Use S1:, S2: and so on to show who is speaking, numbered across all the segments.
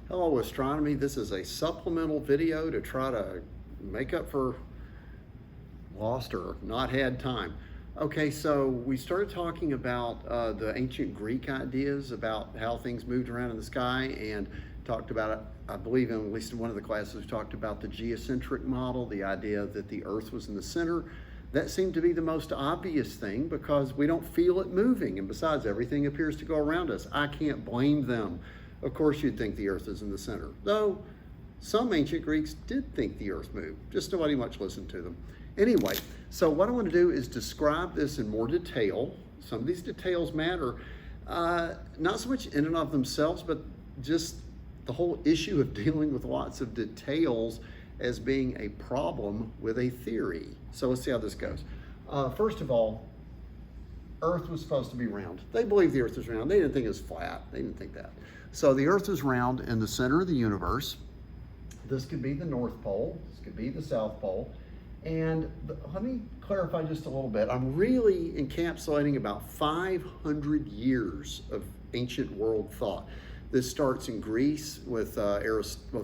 S1: Hello astronomy, this is a supplemental video to try to make up for lost or not had time. Okay, so we started talking about the ancient Greek ideas about how things moved around in the sky, and talked about it, I believe in at least in one of the classes, we talked about the geocentric model, the idea that the Earth was in the center. That seemed to be the most obvious thing because we don't feel it moving, and besides, everything appears to go around us. I can't blame them. Of course you'd think the Earth is in the center, though some ancient Greeks did think the Earth moved, just nobody much listened to them. Anyway, so what I want to do is describe this in more detail. Some of these details matter, not so much in and of themselves, but just the whole issue of dealing with lots of details as being a problem with a theory. So let's see how this goes. First of all, Earth was supposed to be round. They believed the Earth was round. They didn't think it was flat. They didn't think that. So the Earth is round in the center of the universe. This could be the North Pole. This could be the South Pole. And let me clarify just a little bit. I'm really encapsulating about 500 years of ancient world thought. This starts in Greece with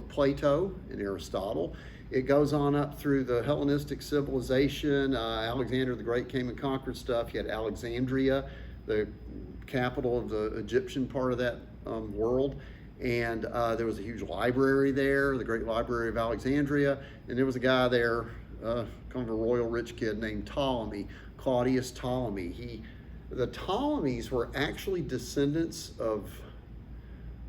S1: Plato and Aristotle. It goes on up through the Hellenistic civilization. Alexander the Great came and conquered stuff. You had Alexandria, the capital of the Egyptian part of that world. And there was a huge library there, the Great Library of Alexandria. And there was a guy there, kind of a royal rich kid named Ptolemy, Claudius Ptolemy. The Ptolemies were actually descendants of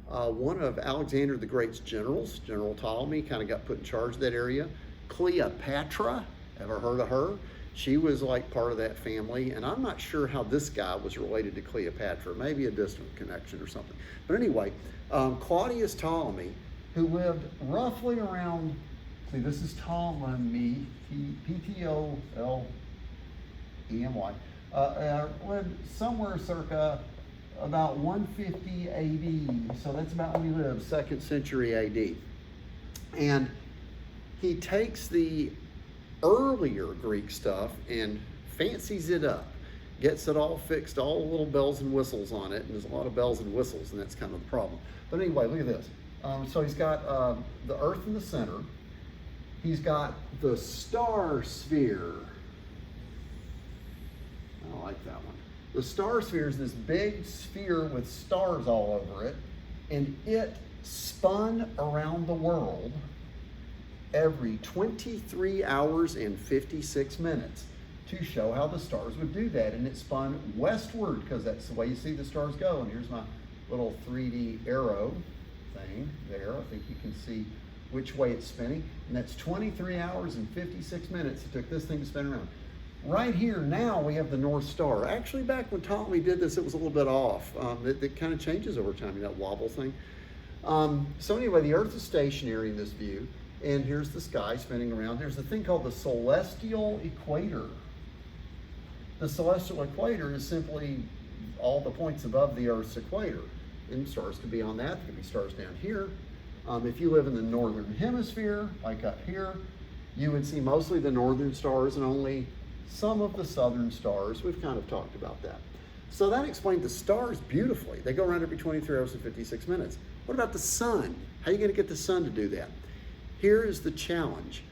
S1: one of Alexander the Great's generals. General Ptolemy kind of got put in charge of that area. Cleopatra, ever heard of her? She was like part of that family, and I'm not sure how this guy was related to Cleopatra, maybe a distant connection or something. But anyway, Claudius Ptolemy, who lived roughly around, see, this is Ptolemy, P-T-O-L-E-M-Y, lived somewhere circa about 150 AD, so that's about when he lived, 2nd century AD. And he takes the earlier Greek stuff and fancies it up, gets it all fixed, all the little bells and whistles on it, and there's a lot of bells and whistles, and that's kind of the problem. But anyway, look at this. So he's got the Earth in the center. He's got the star sphere. I like that one. The star sphere is this big sphere with stars all over it, and it spun around the world every 23 hours and 56 minutes to show how the stars would do that. And it spun westward because that's the way you see the stars go. And here's my little 3D arrow thing there. I think you can see which way it's spinning. And that's 23 hours and 56 minutes it took this thing to spin around. Right here now we have the North Star. Actually, back when Ptolemy did this, it was a little bit off. It kind of changes over time, that wobble thing. So anyway, the Earth is stationary in this view, and here's the sky spinning around. There's a thing called the celestial equator. The celestial equator is simply all the points above the Earth's equator. And stars could be on that. There could be stars down here. If you live in the northern hemisphere, like up here, you would see mostly the northern stars and only some of the southern stars. We've kind of talked about that. So that explained the stars beautifully. They go around every 23 hours and 56 minutes. What about the sun? How are you going to get the sun to do that? Here is the challenge.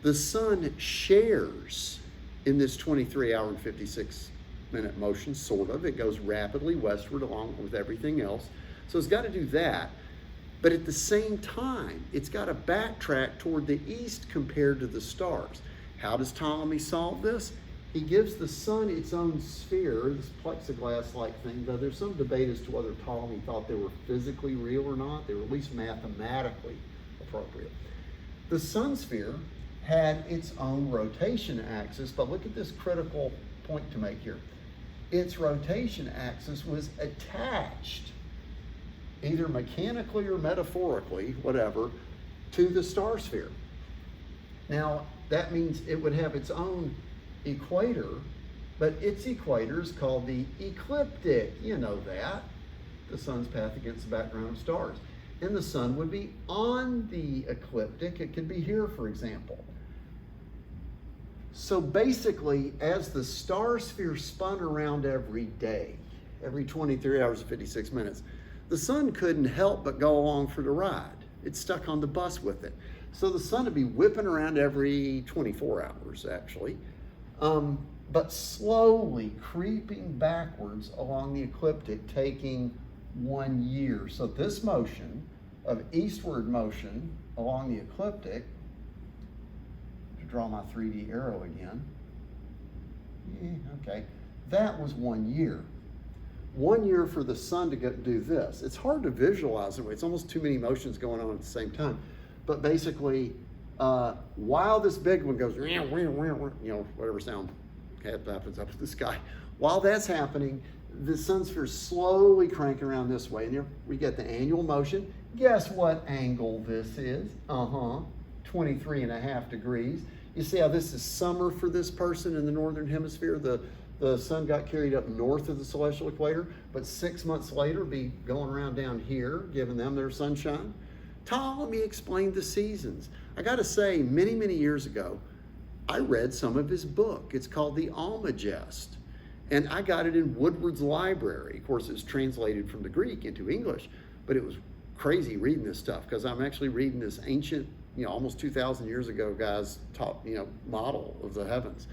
S1: The sun shares in this 23 hour and 56 minute motion, sort of. It goes rapidly westward along with everything else. So it's got to do that. But at the same time, it's got to backtrack toward the east compared to the stars. How does Ptolemy solve this? He gives the sun its own sphere, this plexiglass-like thing, though there's some debate as to whether Ptolemy thought they were physically real or not. They were at least mathematically appropriate. The sun sphere had its own rotation axis, but look at this critical point to make here. Its rotation axis was attached, either mechanically or metaphorically, whatever, to the star sphere. Now, that means it would have its own equator, but its equator is called the ecliptic. You know that. The sun's path against the background of stars. And the sun would be on the ecliptic. It could be here, for example. So basically, as the star sphere spun around every day, every 23 hours and 56 minutes, the sun couldn't help but go along for the ride. It's stuck on the bus with it. So the sun would be whipping around every 24 hours, actually, but slowly creeping backwards along the ecliptic, taking 1 year. So this motion of eastward motion along the ecliptic, to draw my 3D arrow again, okay, that was 1 year. 1 year for the sun to do this. It's hard to visualize it. It's almost too many motions going on at the same time. But basically, while this big one goes, whatever sound happens up in the sky, while that's happening, the sun sphere is slowly cranking around this way. And here we get the annual motion. Guess what angle this is? 23.5 degrees. You see how this is summer for this person in the northern hemisphere? The sun got carried up north of the celestial equator, but 6 months later be going around down here, giving them their sunshine. Ptolemy explained the seasons. I got to say, many, many years ago, I read some of his book. It's called The Almagest, and I got it in Woodward's library. Of course, it's translated from the Greek into English, but it was crazy reading this stuff because I'm actually reading this ancient, almost 2,000 years ago guy's top, model of the heavens.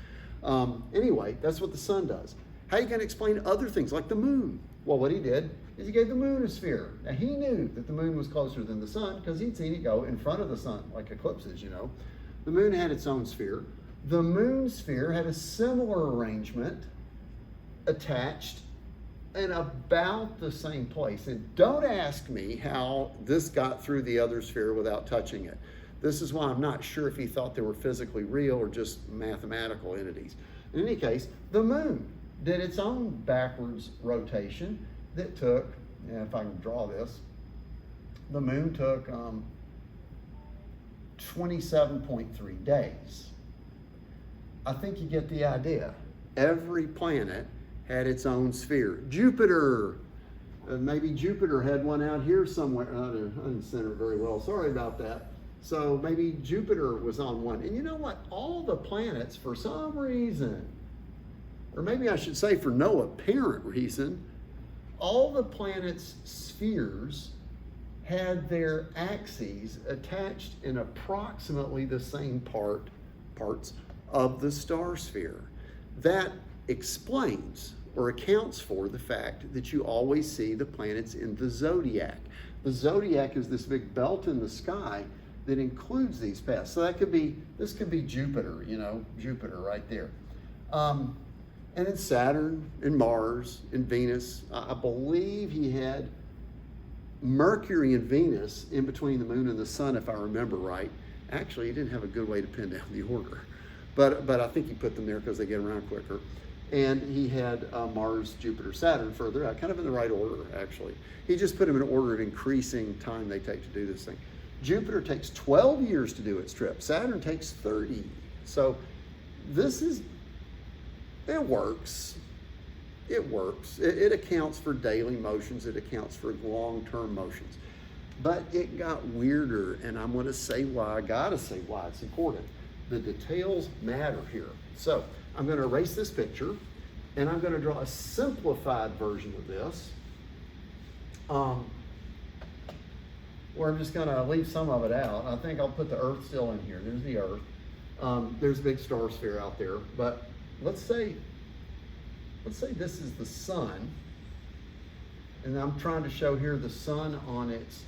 S1: Anyway, that's what the sun does. How are you going to explain other things like the moon? Well, what he did is he gave the moon a sphere. Now, he knew that the moon was closer than the sun because he'd seen it go in front of the sun, like eclipses, The moon had its own sphere. The moon sphere had a similar arrangement attached in about the same place. And don't ask me how this got through the other sphere without touching it. This is why I'm not sure if he thought they were physically real or just mathematical entities. In any case, the moon did its own backwards rotation that took, if I can draw this, the moon took 27.3 days. I think you get the idea. Every planet had its own sphere. Jupiter, maybe Jupiter had one out here somewhere. I didn't center it very well, sorry about that. So maybe Jupiter was on one. And you know what? All the planets, for some reason, or maybe I should say for no apparent reason, all the planets' spheres had their axes attached in approximately the same parts of the star sphere. That explains or accounts for the fact that you always see the planets in the zodiac. The zodiac is this big belt in the sky that includes these paths. So this could be Jupiter, Jupiter right there. And then Saturn and Mars and Venus. I believe he had Mercury and Venus in between the moon and the sun, if I remember right. Actually, he didn't have a good way to pin down the order. But I think he put them there because they get around quicker. And he had Mars, Jupiter, Saturn further out, kind of in the right order, actually. He just put them in order of increasing time they take to do this thing. Jupiter takes 12 years to do its trip. Saturn takes 30. So it works. It works. It accounts for daily motions. It accounts for long-term motions. But it got weirder, and I'm going to say why. I got to say why. It's important. The details matter here. So I'm going to erase this picture, and I'm going to draw a simplified version of this. Where I'm just going to leave some of it out. I think I'll put the Earth still in here. There's the Earth. There's a big star sphere out there. But let's say this is the sun. And I'm trying to show here the sun on its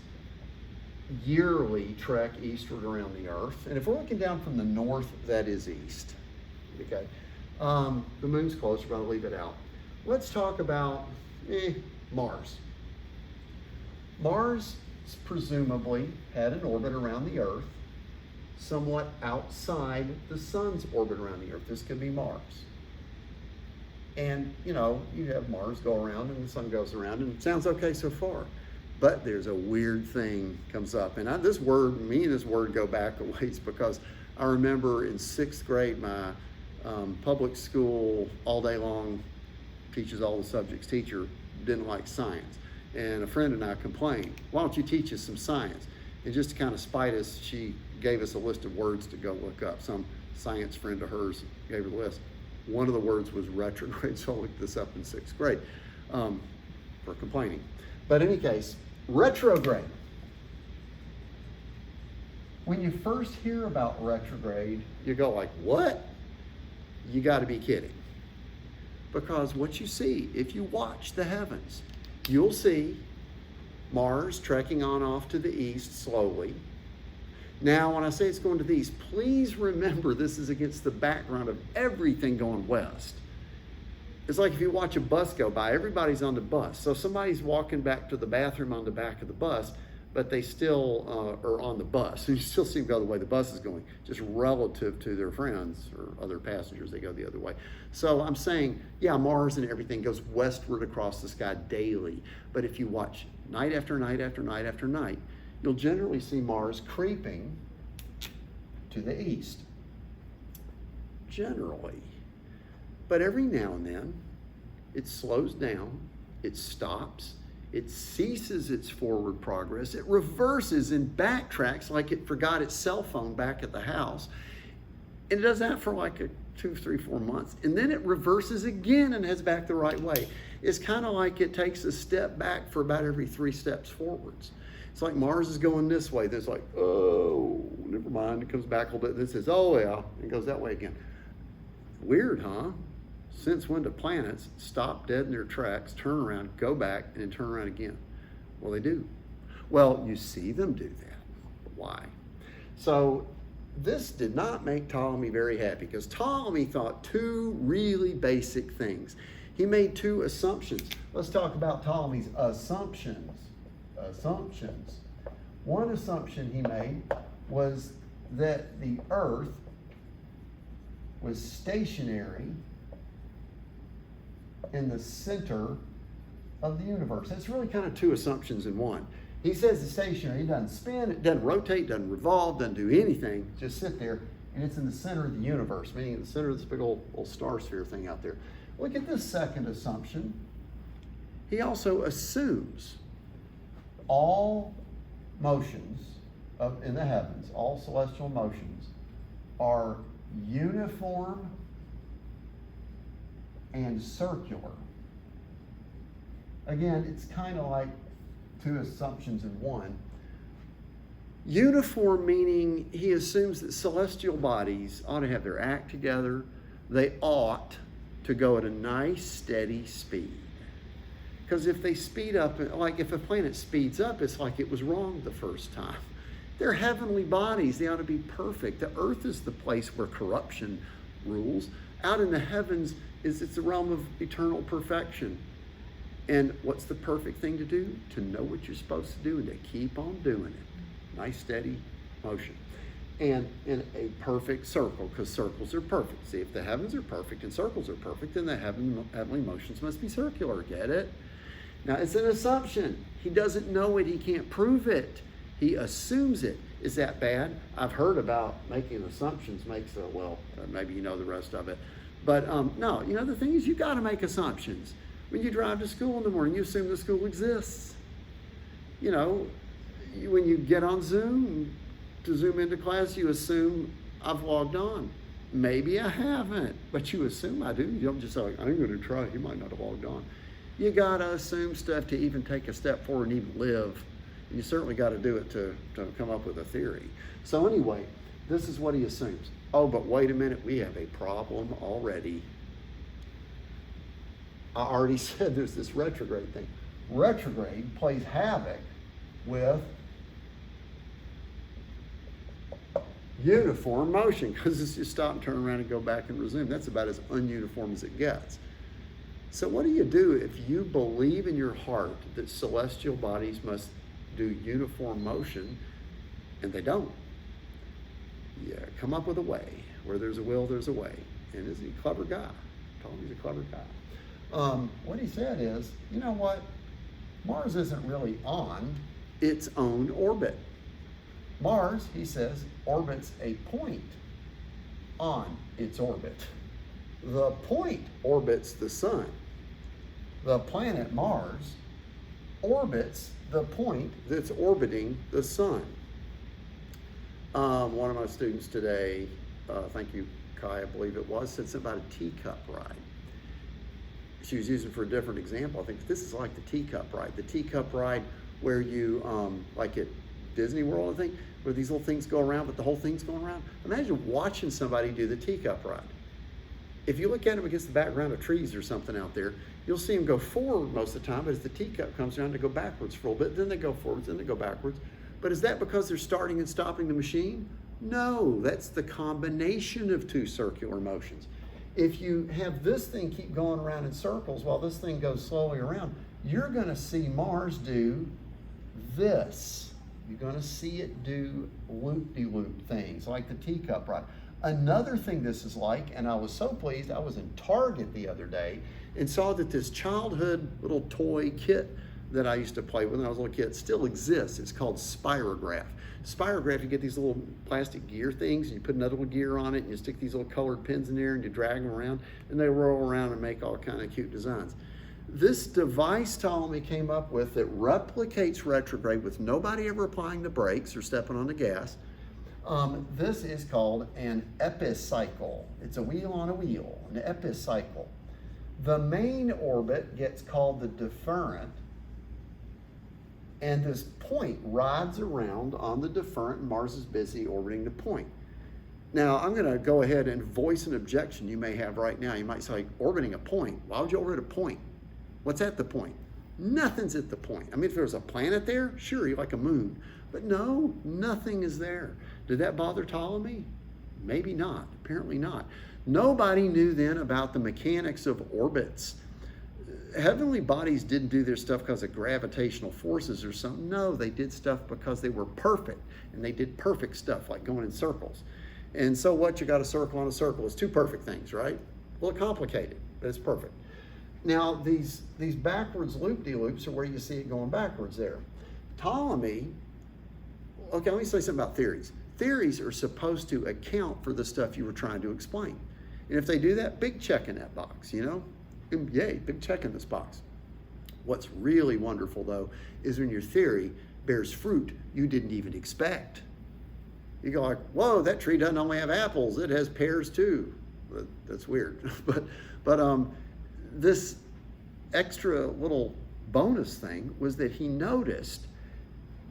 S1: yearly trek eastward around the Earth. And if we're looking down from the north, that is east. Okay. The moon's closer, but I'll leave it out. Let's talk about Mars. Mars presumably had an orbit around the Earth, somewhat outside the sun's orbit around the Earth. This could be Mars. And, you have Mars go around and the sun goes around, and it sounds okay so far. But there's a weird thing comes up. And this word go back a ways because I remember in 6th grade, my public school all day long teaches all the subjects teacher didn't like science. And a friend and I complained, why don't you teach us some science? And just to kind of spite us, she gave us a list of words to go look up. Some science friend of hers gave her the list. One of the words was retrograde, so I looked this up in 6th grade for complaining. But in any case, retrograde. When you first hear about retrograde, you go like, what? You got to be kidding. Because what you see, if you watch the heavens, you'll see Mars trekking on off to the east slowly. Now, when I say it's going to the east, please remember this is against the background of everything going west. It's like if you watch a bus go by, everybody's on the bus. So somebody's walking back to the bathroom on the back of the bus, but they still are on the bus. And you still see them go the way the bus is going, just relative to their friends or other passengers, they go the other way. So I'm saying, yeah, Mars and everything goes westward across the sky daily. But if you watch night after night after night after night, you'll generally see Mars creeping to the east. Generally. But every now and then, it slows down, it stops, it ceases its forward progress, it reverses and backtracks like it forgot its cell phone back at the house. And it does that for like 2, 3, 4 months. And then it reverses again and heads back the right way. It's kind of like it takes a step back for about every 3 steps forwards. It's like Mars is going this way. Then it's like, oh, never mind. It comes back a little bit. Then it says, oh, yeah. And goes that way again. Weird, huh? Since when do planets stop dead in their tracks, turn around, go back, and then turn around again? Well, they do. Well, you see them do that. But why? So this did not make Ptolemy very happy because Ptolemy thought 2 really basic things. He made 2 assumptions. Let's talk about Ptolemy's assumptions. One assumption he made was that the Earth was stationary in the center of the universe. That's really kind of 2 assumptions in one. He says it's stationary. It doesn't spin, it doesn't rotate, doesn't revolve, doesn't do anything. Just sit there, and it's in the center of the universe, meaning in the center of this big old star sphere thing out there. Look at this second assumption. He also assumes all motions in the heavens, all celestial motions, are uniform and circular. Again, it's kind of like 2 assumptions in one. Uniform meaning he assumes that celestial bodies ought to have their act together. They ought to go at a nice, steady speed. Because if they speed up, like if a planet speeds up, it's like it was wrong the first time. They're heavenly bodies. They ought to be perfect. The earth is the place where corruption rules. Out in the heavens it's the realm of eternal perfection. And what's the perfect thing to do? To know what you're supposed to do and to keep on doing it. Nice, steady motion. And in a perfect circle, because circles are perfect. See, if the heavens are perfect and circles are perfect, then the heavenly motions must be circular. Get it? Now, it's an assumption. He doesn't know it. He can't prove it. He assumes it. Is that bad? I've heard about making assumptions makes maybe you know the rest of it. But no, the thing is, you got to make assumptions. When you drive to school in the morning, you assume the school exists. When you get on Zoom to Zoom into class, you assume I've logged on. Maybe I haven't, but you assume I do. You don't just say, I'm going to try. You might not have logged on. You got to assume stuff to even take a step forward and even live. And you certainly got to do it to come up with a theory. So anyway, this is what he assumes. Oh, but wait a minute. We have a problem already. I already said there's this retrograde thing. Retrograde plays havoc with uniform motion because it's just stop and turn around and go back and resume. That's about as ununiform as it gets. So what do you do if you believe in your heart that celestial bodies must do uniform motion and they don't? Yeah, come up with a way. Where there's a will, there's a way. And is he a clever guy? Ptolemy's a clever guy. What he said is, you know what? Mars isn't really on its own orbit. Mars, he says, orbits a point on its orbit. The point orbits the sun. The planet Mars orbits the point that's orbiting the sun. One of my students today, thank you, Kai, I believe it was, said something about a teacup ride. She was using for a different example. I think this is like the teacup ride. The teacup ride where you, like at Disney World, I think, where these little things go around, but the whole thing's going around. Imagine watching somebody do the teacup ride. If you look at them against the background of trees or something out there, you'll see them go forward most of the time, but as the teacup comes around, they go backwards for a little bit, then they go forwards, then they go backwards. But is that because they're starting and stopping the machine? No, that's the combination of two circular motions. If you have this thing keep going around in circles while this thing goes slowly around, you're going to see Mars do this. You're going to see it do loop-de-loop things like the teacup ride. Another thing this is like, and I was so pleased, I was in Target the other day and saw that this childhood little toy kit that I used to play with when I was a little kid still exists. It's called Spirograph. Spirograph, you get these little plastic gear things, and you put another little gear on it, and you stick these little colored pins in there, and you drag them around, and they roll around and make all kind of cute designs. This device Ptolemy came up with that replicates retrograde with nobody ever applying the brakes or stepping on the gas. This is called an epicycle. It's a wheel on a wheel, an epicycle. The main orbit gets called the deferent, and this point rides around on the deferent, and Mars is busy orbiting the point. Now, I'm going to go ahead and voice an objection you may have right now. You might say, orbiting a point? Why would you orbit a point? What's at the point? Nothing's at the point. I mean, if there was a planet there, sure, you're like a moon. But no, nothing is there. Did that bother Ptolemy? Maybe not. Apparently not. Nobody knew then about the mechanics of orbits. Heavenly bodies didn't do their stuff because of gravitational forces or something. No, they did stuff because they were perfect, and they did perfect stuff like going in circles. And so what? You got a circle on a circle. It's two perfect things, right? A little complicated, but it's perfect. Now, these backwards loop-de-loops are where you see it going backwards there. Ptolemy, okay, let me say something about theories. Theories are supposed to account for the stuff you were trying to explain. And if they do that, big check in that box, you know? Yay, big check in this box. What's really wonderful, though, is when your theory bears fruit you didn't even expect. You go like, whoa, that tree doesn't only have apples, it has pears too. That's weird. but this extra little bonus thing was that he noticed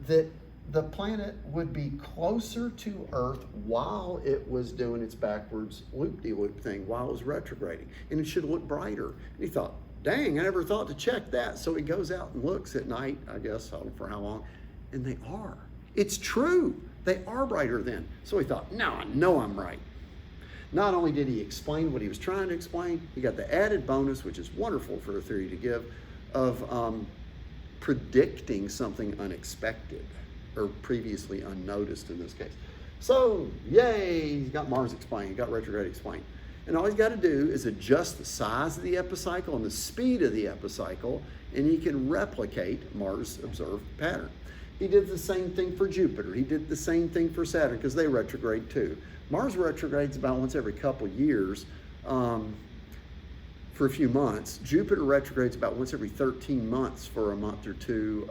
S1: that the planet would be closer to Earth while it was doing its backwards loop-de-loop thing, while it was retrograding, and it should look brighter. And he thought, dang, I never thought to check that. So he goes out and looks at night, I guess, I don't know for how long, and they are. It's true. They are brighter then. So he thought, now I know I'm right. Not only did he explain what he was trying to explain, he got the added bonus, which is wonderful for a theory to give, of predicting something unexpected, or previously unnoticed in this case. So, yay, he's got Mars explained, he got retrograde explained. And all he's got to do is adjust the size of the epicycle and the speed of the epicycle, and he can replicate Mars' observed pattern. He did the same thing for Jupiter. He did the same thing for Saturn, because they retrograde too. Mars retrogrades about once every couple years for a few months. Jupiter retrogrades about once every 13 months for a month or two.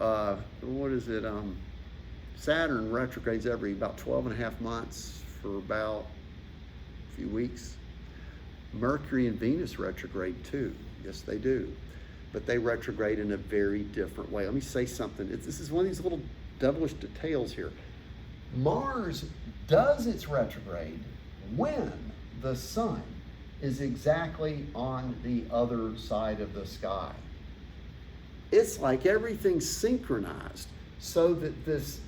S1: Saturn retrogrades every about 12 and a half months for about a few weeks. Mercury and Venus retrograde too. Yes, they do. But they retrograde in a very different way. Let me say something. This is one of these little devilish details here. Mars does its retrograde when the sun is exactly on the other side of the sky. It's like everything's synchronized so that this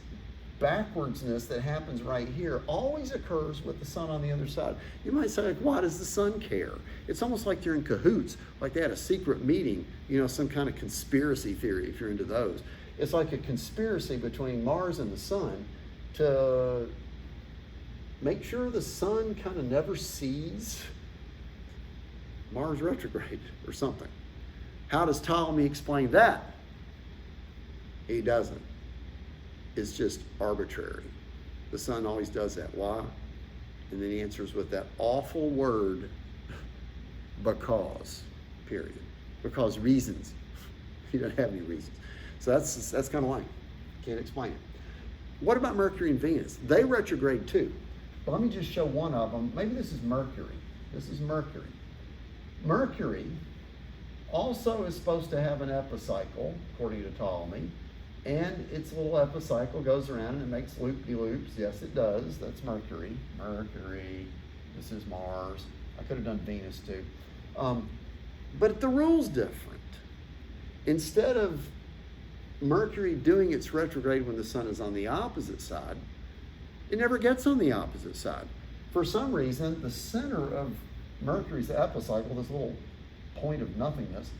S1: backwardsness that happens right here always occurs with the sun on the other side. You might say, like, why does the sun care? It's almost like they're in cahoots, like they had a secret meeting, you know, some kind of conspiracy theory, if you're into those. It's like a conspiracy between Mars and the sun to make sure the sun kind of never sees Mars retrograde or something. How does Ptolemy explain that? He doesn't. It's just arbitrary. The sun always does that. Why? And then he answers with that awful word, because, period. Because reasons. He doesn't have any reasons. So that's kind of lame. Can't explain it. What about Mercury and Venus? They retrograde too. But let me just show one of them. Maybe this is Mercury. This is Mercury. Mercury also is supposed to have an epicycle, according to Ptolemy. And its little epicycle goes around and it makes loop-de-loops. Yes, it does. That's Mercury. Mercury. This is Mars. I could have done Venus too. But the rule's different. Instead of Mercury doing its retrograde when the sun is on the opposite side, it never gets on the opposite side. For some reason, the center of Mercury's epicycle, this little point of nothingness,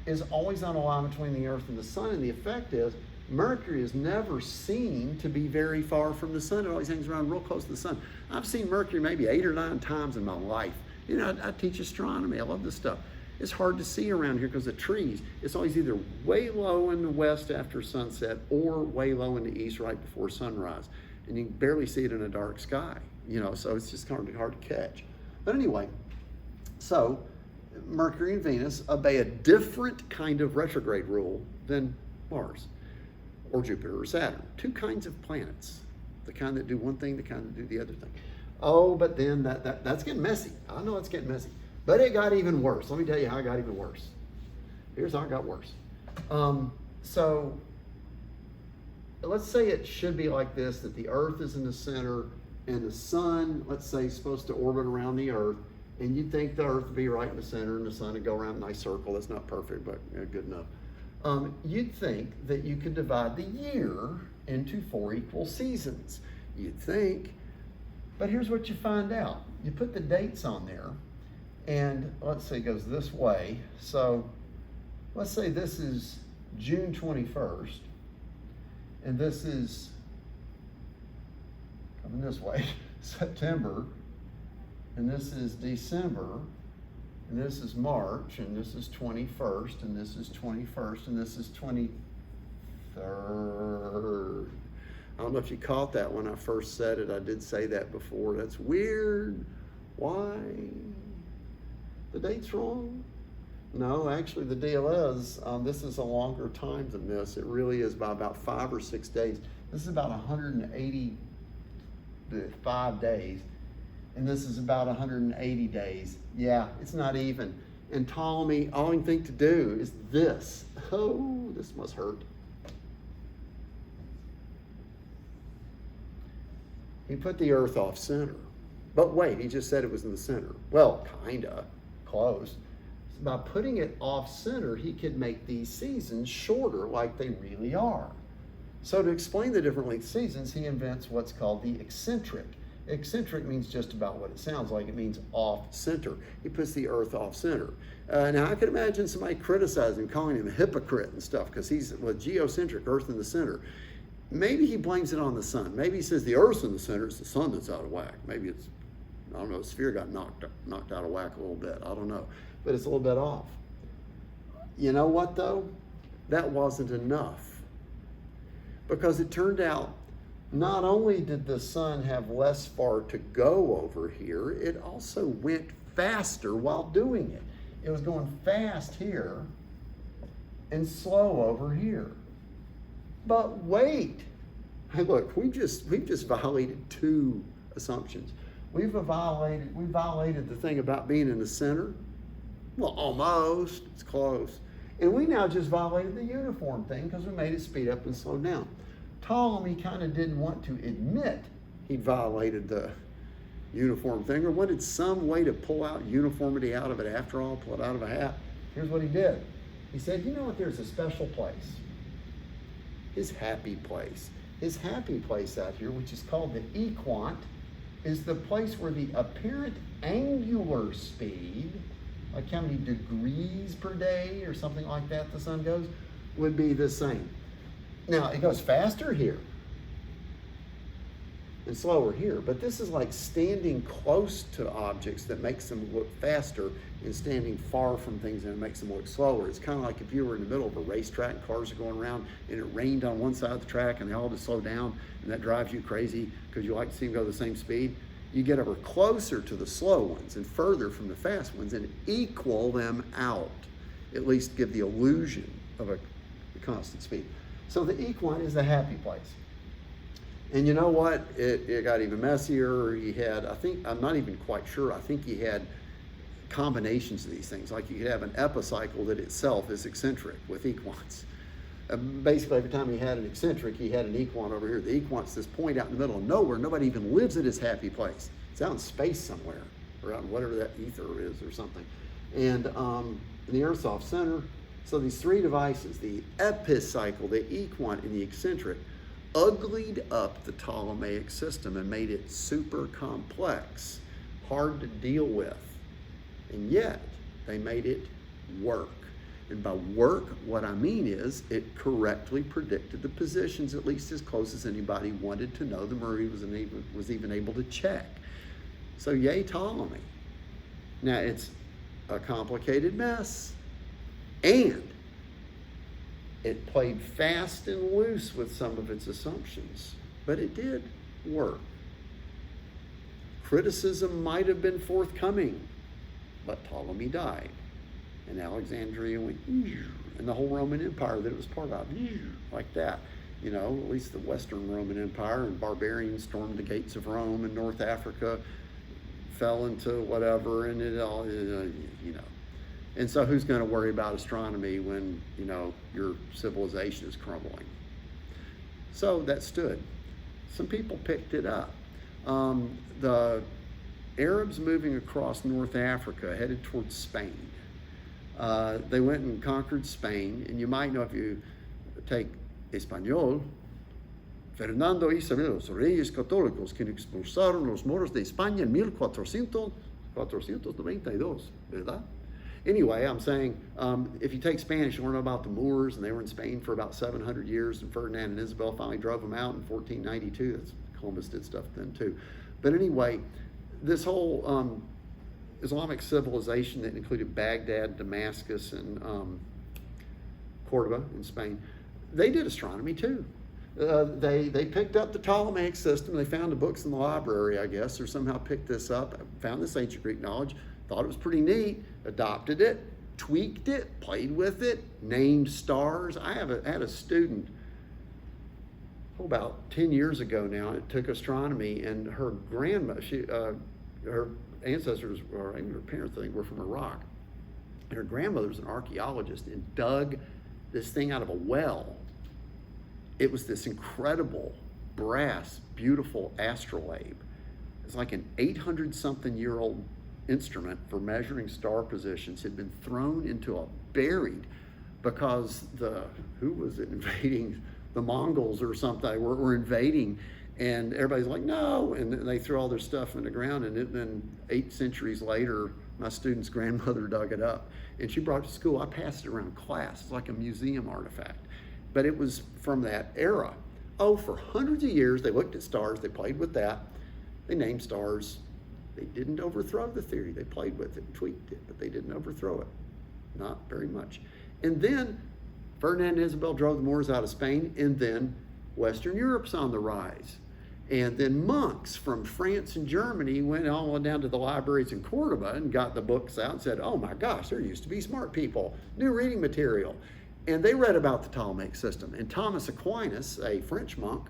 S1: is always on a line between the Earth and the sun. And the effect is Mercury is never seen to be very far from the sun. It always hangs around real close to the sun. I've seen Mercury maybe 8 or 9 times in my life. You know, I teach astronomy. I love this stuff. It's hard to see around here because of trees. It's always either way low in the west after sunset or way low in the east right before sunrise. And you can barely see it in a dark sky, you know, so it's just hard to catch. But anyway, so Mercury and Venus obey a different kind of retrograde rule than Mars or Jupiter or Saturn. 2 kinds of planets, the kind that do one thing, the kind that do the other thing. Oh, but then that's getting messy. I know it's getting messy. But it got even worse. Let me tell you how it got even worse. Here's how it got worse. So let's say it should be like this, that the Earth is in the center and the sun, let's say, is supposed to orbit around the Earth, and you'd think the Earth would be right in the center and the sun would go around a nice circle. That's not perfect, but good enough. You'd think that you could divide the year into 4 equal seasons. You'd think, but here's what you find out. You put the dates on there, and let's say it goes this way. So let's say this is June 21st, and this is coming this way, September, and this is December, and this is March, and this is 21st, and this is 21st, and this is 23rd. I don't know if you caught that when I first said it. I did say that before. That's weird. Why? The date's wrong? No, actually the deal is, this is a longer time than this. It really is by about 5 or 6 days. This is about 185 days. And this is about 180 days. Yeah, it's not even. And Ptolemy, all he can think to do is this. Oh, this must hurt. He put the Earth off center. But wait, he just said it was in the center. Well, kinda, close. By putting it off center, he could make these seasons shorter like they really are. So to explain the different length seasons, he invents what's called the eccentric. Eccentric means just about what it sounds like. It means off center. He puts the Earth off center. Now I could imagine somebody criticizing him, calling him a hypocrite and stuff, because he's geocentric, Earth in the center. Maybe he blames it on the sun. Maybe he says the Earth's in the center, it's the sun that's out of whack. Maybe it's, I don't know, the sphere got knocked out of whack a little bit. I don't know. But it's a little bit off. You know what though? That wasn't enough. Because it turned out, not only did the sun have less far to go over here, it also went faster while doing it. It was going fast here and slow over here. But wait, hey look, we've just violated 2 assumptions. We violated the thing about being in the center. Well, almost, it's close. And we now just violated the uniform thing because we made it speed up and slow down. Ptolemy kind of didn't want to admit he violated the uniform thing or wanted some way to pull out uniformity out of it after all, pull it out of a hat. Here's what he did. He said, you know what, there's a special place. His happy place. His happy place out here, which is called the equant, is the place where the apparent angular speed, like how many degrees per day or something like that the sun goes, would be the same. Now, it goes faster here and slower here, but this is like standing close to objects that makes them look faster and standing far from things and it makes them look slower. It's kind of like if you were in the middle of a racetrack, cars are going around, and it rained on one side of the track and they all just slow down, and that drives you crazy because you like to see them go the same speed. You get ever closer to the slow ones and further from the fast ones and equal them out, at least give the illusion of a constant speed. So the equant is the happy place. And you know what? It got even messier. He had, I'm not even quite sure, I think he had combinations of these things. Like you could have an epicycle that itself is eccentric with equants. Basically, every time he had an eccentric, he had an equant over here. The equant's this point out in the middle of nowhere. Nobody even lives at his happy place. It's out in space somewhere, or out in whatever that ether is or something. And the Earth's off center. So these three devices, the epicycle, the equant, and the eccentric, uglied up the Ptolemaic system and made it super complex, hard to deal with. And yet, they made it work. And by work, what I mean is it correctly predicted the positions, at least as close as anybody wanted to know. The Murray was even able to check. So yay, Ptolemy. Now, it's a complicated mess. And it played fast and loose with some of its assumptions, but it did work. Criticism might have been forthcoming, but Ptolemy died. And Alexandria went, and the whole Roman Empire that it was part of, like that. You know, at least the Western Roman Empire, and barbarians stormed the gates of Rome, and North Africa fell into whatever, and it all, you know. And so who's going to worry about astronomy when, you know, your civilization is crumbling? So that stood. Some people picked it up. The Arabs moving across North Africa headed towards Spain. They went and conquered Spain, and you might know if you take Español, Fernando y Isabel, los reyes católicos que expulsaron los moros de España en 1492, ¿verdad? Anyway, I'm saying, if you take Spanish, you learn about the Moors, and they were in Spain for about 700 years, and Ferdinand and Isabel finally drove them out in 1492. That's, Columbus did stuff then too. But anyway, this whole Islamic civilization that included Baghdad, Damascus, and Cordoba in Spain, they did astronomy too. They picked up the Ptolemaic system. They found the books in the library, I guess, or somehow picked this up, found this ancient Greek knowledge, thought it was pretty neat, adopted it, tweaked it, played with it, named stars. I had a student about 10 years ago now. It took astronomy, and her grandma, her ancestors, or even her parents, I think, were from Iraq. And her grandmother was an archaeologist and dug this thing out of a well. It was this incredible brass, beautiful astrolabe. It's like an 800-something-year-old instrument for measuring star positions had been thrown into a buried because who was it invading? The Mongols or something were invading, and everybody's like, no, and they threw all their stuff in the ground, and then 8 centuries later, my student's grandmother dug it up, and she brought it to school. I passed it around class. It's like a museum artifact, but it was from that era. Oh, for hundreds of years, they looked at stars, they played with that, they named stars. They didn't overthrow the theory. They played with it and tweaked it, but they didn't overthrow it. Not very much. And then Ferdinand and Isabel drove the Moors out of Spain, and then Western Europe's on the rise. And then monks from France and Germany went all the way down to the libraries in Cordoba and got the books out and said, oh my gosh, there used to be smart people, new reading material. And they read about the Ptolemaic system. And Thomas Aquinas, a French monk,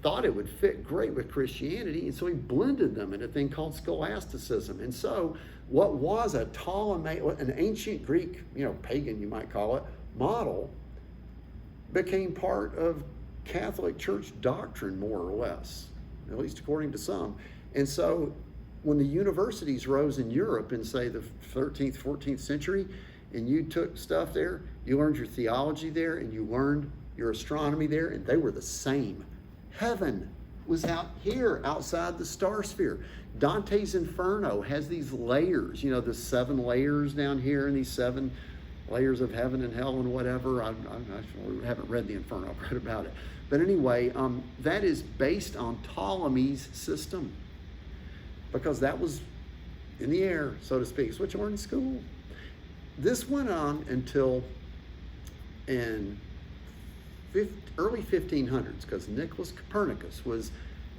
S1: thought it would fit great with Christianity, and so he blended them in a thing called scholasticism. And so what was a Ptolemaic, an ancient Greek, pagan you might call it, model, became part of Catholic Church doctrine, more or less, at least according to some. And so when the universities rose in Europe in, say, the 13th, 14th century, and you took stuff there, you learned your theology there, and you learned your astronomy there, and they were the same. Heaven was out here, outside the star sphere. Dante's Inferno has these layers, the 7 layers down here, and these 7 layers of heaven and hell and whatever. I haven't read the Inferno, I've read about it. But anyway, that is based on Ptolemy's system, because that was in the air, so to speak. It's what you learned in school. This went on until in early 1500s, because Nicholas Copernicus was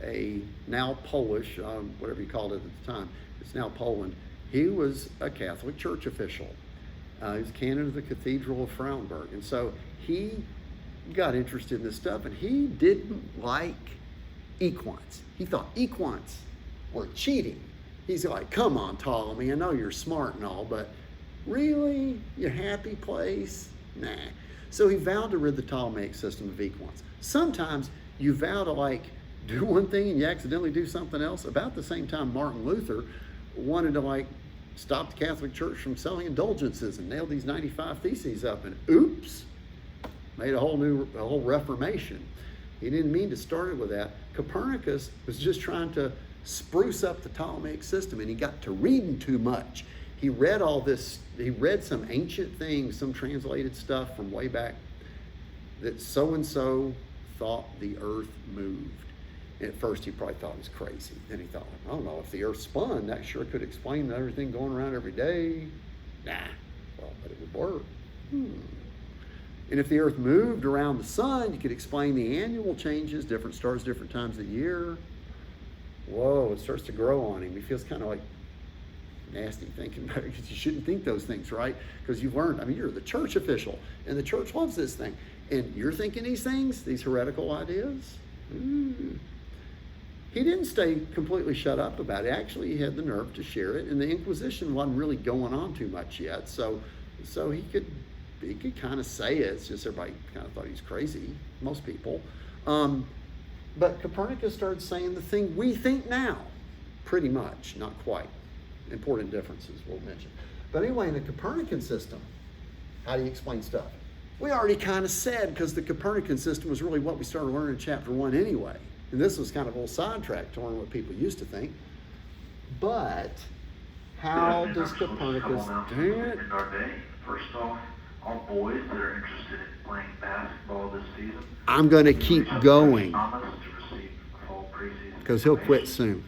S1: a now Polish, whatever you called it at the time, it's now Poland. He was a Catholic Church official. He was canon of the Cathedral of Frauenburg. And so he got interested in this stuff, and he didn't like equants. He thought equants were cheating. He's like, come on, Ptolemy, I know you're smart and all, but really, your happy place? Nah. So he vowed to rid the Ptolemaic system of equals. Sometimes you vow to do one thing and you accidentally do something else. About the same time Martin Luther wanted to stop the Catholic Church from selling indulgences and nailed these 95 Theses up, and oops, made a whole Reformation. He didn't mean to start it with that. Copernicus was just trying to spruce up the Ptolemaic system, and he got to reading too much. He read all this, he read some ancient things, some translated stuff from way back, that so-and-so thought the earth moved. And at first he probably thought it was crazy. Then he thought, I don't know, if the earth spun, that sure could explain everything going around every day. Nah, well, but it would work. And if the earth moved around the sun, you could explain the annual changes, different stars, different times of the year. Whoa, it starts to grow on him. He feels kind of nasty thinking about it, because you shouldn't think those things, right? Because you've learned, you're the church official, and the church loves this thing. And you're thinking these things, these heretical ideas? He didn't stay completely shut up about it. Actually, he had the nerve to share it, and the Inquisition wasn't really going on too much yet, so he could kind of say it. It's just everybody kind of thought he was crazy, most people. But Copernicus started saying the thing we think now, pretty much, not quite. Important differences we'll mention. But anyway, in the Copernican system, how do you explain stuff? We already kind of said, because the Copernican system was really what we started learning in chapter 1 anyway. And this was kind of a little sidetrack to learn what people used to think. But how does Copernicus do it?
S2: In our day, first off, all boys that are interested in playing basketball this season,
S1: I'm going to keep going, because he'll quit soon.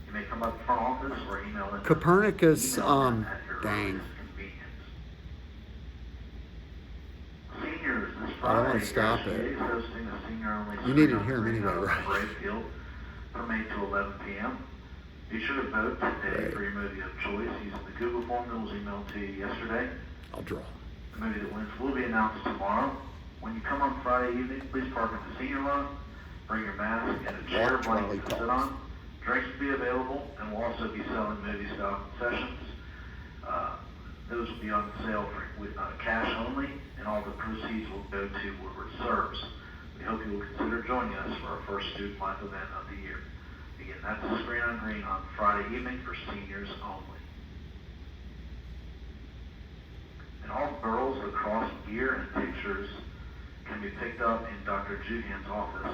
S2: You may come up to the front office or email in.
S1: Copernicus, dang.
S2: Seniors, this
S1: I don't want
S2: Friday,
S1: to stop
S2: RCA
S1: it.
S2: is hosting a senior-only
S1: You need to
S2: seminar
S1: hear him anyway,
S2: at
S1: right?
S2: Parade Field from 8 to 11 p.m. Be sure to vote today
S1: Right.
S2: for your movie of choice using the Google form that was emailed to you yesterday.
S1: I'll draw.
S2: The movie that wins will be announced tomorrow. When you come on Friday evening, please park at the senior lawn, bring your mask and a chair blanket to sit on. Drinks will be available, and we'll also be selling movie-style concessions. Those will be on sale with cash only, and all the proceeds will go to Woodward Serves. We hope you will consider joining us for our first student life event of the year. Again, that's the Screen on Green on Friday evening for seniors only. And all girls' lacrosse gear and pictures can be picked up in Dr. Juhan's office.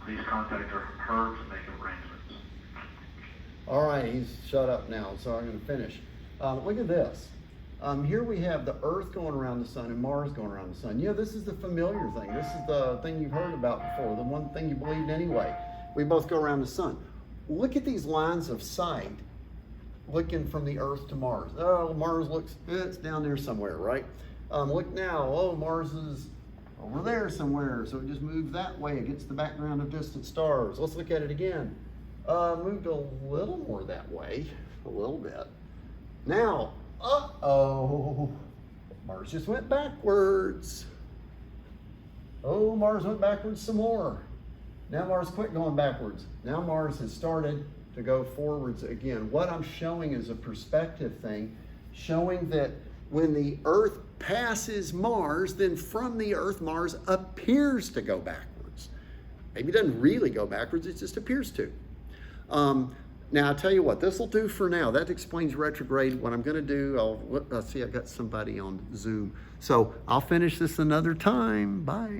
S2: Please contact her to make arrangements.
S1: All right, he's shut up now, so I'm going to finish. Look at this. Here we have the Earth going around the sun and Mars going around the sun. This is the familiar thing. This is the thing you've heard about before, the one thing you believed anyway. We both go around the sun. Look at these lines of sight looking from the Earth to Mars. Oh, Mars looks, it's down there somewhere, right? Look now, oh, Mars is over there somewhere, so it just moves that way against the background of distant stars. Let's look at it again. Moved a little more that way, a little bit. Now, uh-oh, Mars just went backwards. Oh, Mars went backwards some more. Now Mars quit going backwards. Now Mars has started to go forwards again. What I'm showing is a perspective thing, showing that when the Earth passes Mars, then from the Earth, Mars appears to go backwards. Maybe it doesn't really go backwards, it just appears to. Now, I'll tell you what, this will do for now. That explains retrograde. What I'm going to do, I'll see, I got somebody on Zoom. So I'll finish this another time. Bye.